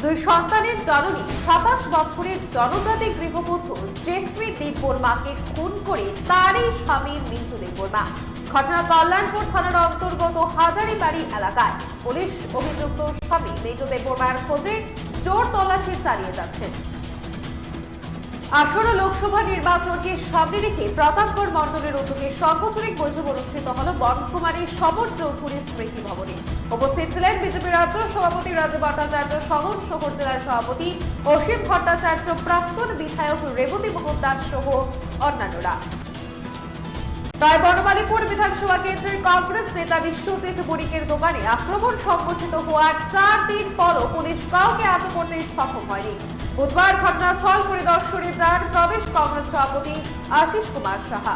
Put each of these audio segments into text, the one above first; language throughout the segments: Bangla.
দুই সন্তানের জননী 27 বছরের জনজাতি গৃহবধূ জেসমি দেববর্মাকে খুন করে তারই স্বামী মিন্টু দেববর্মা। ঘটনা কল্যাণপুর থানার অন্তর্গত হাজারিবাড়ি এলাকায়। পুলিশ অভিযুক্ত স্বামী মিন্টু দেববর্মার খোঁজে জোর তল্লাশি চালিয়ে যাচ্ছেন। 18 লোকসভা নির্বাচনকে সামনে রেখে প্রতাপগড় মণ্ডলের উদ্যোগে সাংগঠনিক বৈঠক অনুষ্ঠিত হল বনকুমারী সমর চৌধুরী স্মৃতি ভবনে। উপস্থিত ছিলেন বিজেপি রাজ্য সভাপতি রাজু ভট্টাচার্য, শহর শহর জেলার সভাপতি অসীম ভট্টাচার্য, প্রাক্তন বিধায়ক রেবতী মোহন দাস সহ অন্যান্যরা। তাই বনমালীপুর বিধানসভা কেন্দ্রের কংগ্রেস নেতা বিশ্বজিৎ বুড়িকের দোকানে আক্রমণ সংঘটিত হওয়ার 4 দিন পরও পুলিশ কাউকে আটক করতে সক্ষম হয়নি। বুধবার ঘটনাস্থল পরিদর্শনে যান প্রদেশ কংগ্রেস সভাপতি আশিস কুমার সাহা।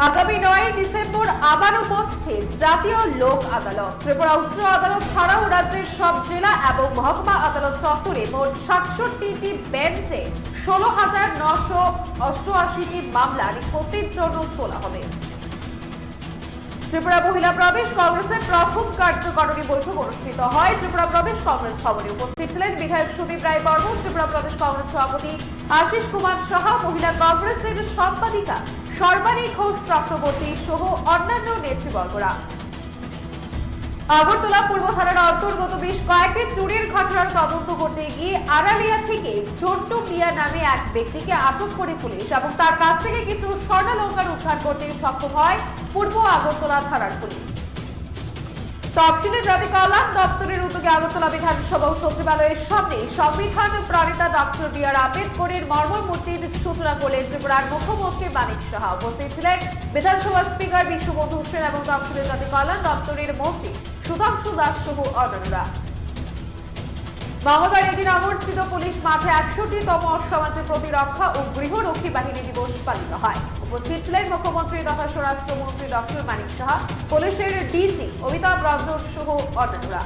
আগামী 9 ডিসেম্বর আবারও বসছে জাতীয় লোক আদালত। ত্রিপুরা উচ্চ আদালত ছাড়াও রাজ্যের সব জেলা এবং মহকুমা আদালত চত্বরে মোট 67টি বেঞ্চে 16,988টি মামলা নিষ্পত্তির জন্য তোলা হবে। ত্রিপুরা মহিলা প্রদেশ কংগ্রেসের প্রথম কার্যকারিণী বৈঠক অনুষ্ঠিত হয় ত্রিপুরা প্রদেশ কংগ্রেস ভবনে। উপস্থিত ছিলেন বিধায়ক সুদীপ রায় বর্মন, ত্রিপুরা প্রদেশ কংগ্রেস সভাপতি আশিস কুমার সাহা, মহিলা কংগ্রেসের সম্পাদিকা সর্বাণী ঘোষ চক্রবর্তী সহ অন্যান্য নেতৃবর্গরা। আগরতলা পূর্ব থানার অন্তর্গত বেশ কয়েকটি চুরির ঘটনার তদন্ত করতে গিয়ে আড়ালিয়া থেকে ঝন্টু মিয়া নামে এক ব্যক্তিকে আটক করে পুলিশ এবং তার কাছ থেকে কিছু স্বর্ণালঙ্কার উদ্ধার করতে সক্ষম হয় পূর্ব আগরতলা থানার পুলিশ। তফসিলি জাতি কল্যাণ দপ্তরের উদ্যোগে আগরতলা বিধানসভা সচিবালয়ের সামনে সংবিধান প্রণেতা ডক্টর বি.আর. আম্বেদকরের মর্মর মূর্তির সূচনা করলেন ত্রিপুরার মুখ্যমন্ত্রী মানিক সাহা। উপস্থিত ছিলেন বিধানসভা স্পিকার বিশ্ববন্ধু হোসেন এবং তফসিলি জাতি কল্যাণ দপ্তরের মন্ত্রী সুধাংশু দাস সহ অন্যান্যরা। মঙ্গলবার এডিনগরস্থিত পুলিশ মাঠে 61তম সমাজের প্রতিরক্ষা ও গৃহরক্ষী বাহিনী দিবস পালিত হয়। উপস্থিত ছিলেন মুখ্যমন্ত্রী তথা স্বরাষ্ট্রমন্ত্রী ডক্টর মানিক সাহা, পুলিশের ডিজি অমিতাভ রঞ্জন সহ অন্যান্যরা।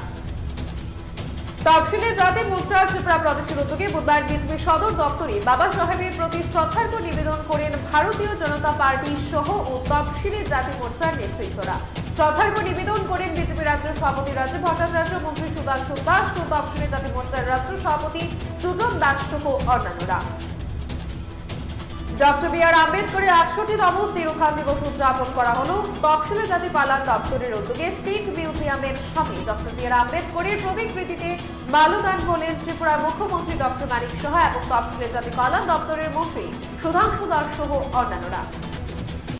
তফসিলি জাতি মোর্চা ত্রিপুরা প্রদেশের উদ্যোগে বুধবার বিজেপি সদর দপ্তরে বাবা সাহেবের প্রতি শ্রদ্ধার্ঘ্য নিবেদন করেন ভারতীয় জনতা পার্টি সহ ও তফসিলি জাতি মোর্চার নেতৃত্বরা। শ্রদ্ধার্ঘ্য নিবেদন করেন বিজেপি রাজ্য সভাপতি রাজু ভট্টাচার্য, মন্ত্রী সুধাংশু দাস ও তফসিলি জাতি মোর্চার রাজ্য সভাপতি সুজন দাস সহ অন্যান্যরা। Doctor B.R.. আম্বেদকরের 68তম তিরোধান দিবস উদযাপন করা হলো তফসিলি জাতি কল্যাণ দপ্তরের উদ্যোগে স্টেট মিউজিয়ামের সামনে। Doctor B.R.. আম্বেদকরের প্রতিকৃতিতে মাল্যদান করলেন ত্রিপুরার মুখ্যমন্ত্রী ডক্টর মানিক সাহা এবং তফসিলি জাতি কল্যাণ দপ্তরের মন্ত্রী সুধাংশু দাস সহ অন্যান্যরা।